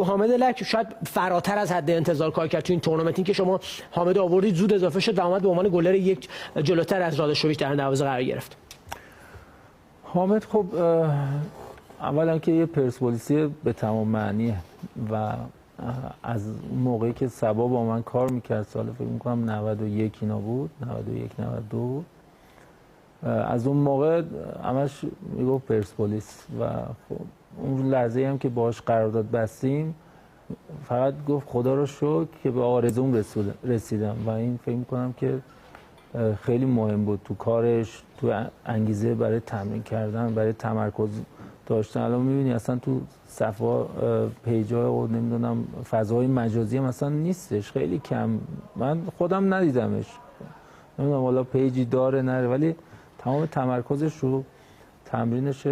حامد لک شاید فراتر از حد انتظار کار کرد تو این تورنمنت. این که شما حامد آوردید زود اضافه شد و اومد به عنوان گلر یک جلوتر از رادوشویچ در دروازه قرار گرفت. حامد خب اولا که یه پرسپولیسی به تمام معنیه و از موقعی که سبا با من کار میکرد سال فکر میکنم 91 اینا بود، 91 92 بود، از اون موقع همش میگفت پرسپولیس و خب اون لحظه هم که باهاش قرارداد بستیم فقط گفت خدا رو شکر که به آرزوم رسیدم و این فکر میکنم که خیلی مهم بود تو کارش، تو انگیزه برای تمرین کردن، برای تمرکز داشتن. الان میبینی اصلا تو صفحه پیجای و نمیدونم فضای مجازی هم اصلا نیستش، خیلی کم، من خودم ندیدمش، نمیدونم والا پیجی داره نره، ولی تمام تمرکزش رو تمرینش.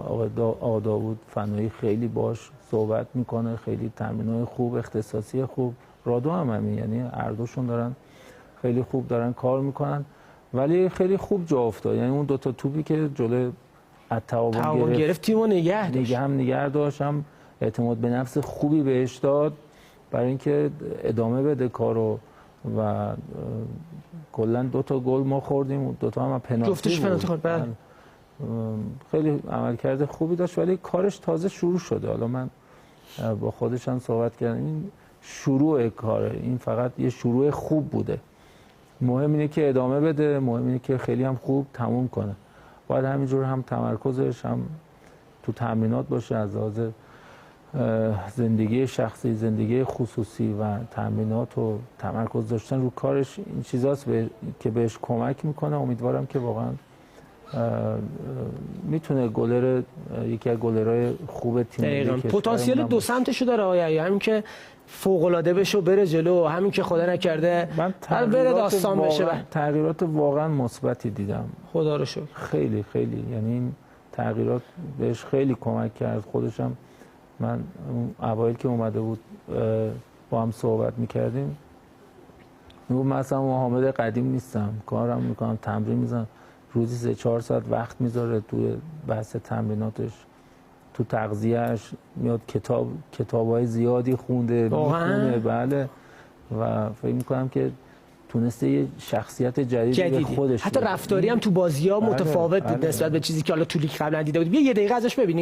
آقا داوود فنایی خیلی باش صحبت میکنه، خیلی تمرینای خوب، اختصاصی خوب. رادو هم همین، یعنی هر دوشون دارن خیلی خوب دارن کار میکنن، ولی خیلی خوب جا افتاد. یعنی اون دوتا توپی که جلوی تعاون گرفت تیمو نگه داشت، هم اعتماد به نفس خوبی بهش داد برای اینکه ادامه بده کارو و کلا دوتا گل ما خوردیم، دوتا هم پنالتی جفتش پنالتی خورد. بله خیلی عملکرد خوبی داشت ولی کارش تازه شروع شده. حالا من با خودش هم صحبت کردم، این شروع کاره، این فقط یه شروع خوب بوده. مهم اینه که ادامه بده، مهم اینه که خیلی هم خوب تموم کنه. باید همینجور هم تمرکزش هم تو تمرینات باشه، از لحاظ زندگی شخصی، زندگی خصوصی و تمرینات و تمرکز داشتن رو کارش، این چیزاست که بهش کمک میکنه. امیدوارم که واقعا میتونه گلر، یکی از گلرهای خوب تیم ملی پتانسیل دو سمتشو داره آیا همین که فوق العاده بشه و بره جلو، همین که خدا نکرده بره داستان بشه. تغییرات واقعا مثبتی دیدم، خدا رو شکر. خیلی خیلی، یعنی این تغییرات بهش خیلی کمک کرد. خودشم من اوایل که اومده بود با هم صحبت میکردیم میگم مثلا حامد قدیم نیستم، کارم میکنم، تمرین میزنم، روزی 3-4 ساعت وقت میذاره توی بحث تمریناتش، تو تغذیه‌اش میاد، کتابای زیادی خونده میخونه. بله و فکر میکنم که تونسته یه شخصیت جدیدی به خودش، حتی رفتاری هم تو بازی‌ها متفاوت بود نسبت به چیزی که حالا تو لیگ قبلا دیده بود. بیا یه دقیقه ازش ببینیم.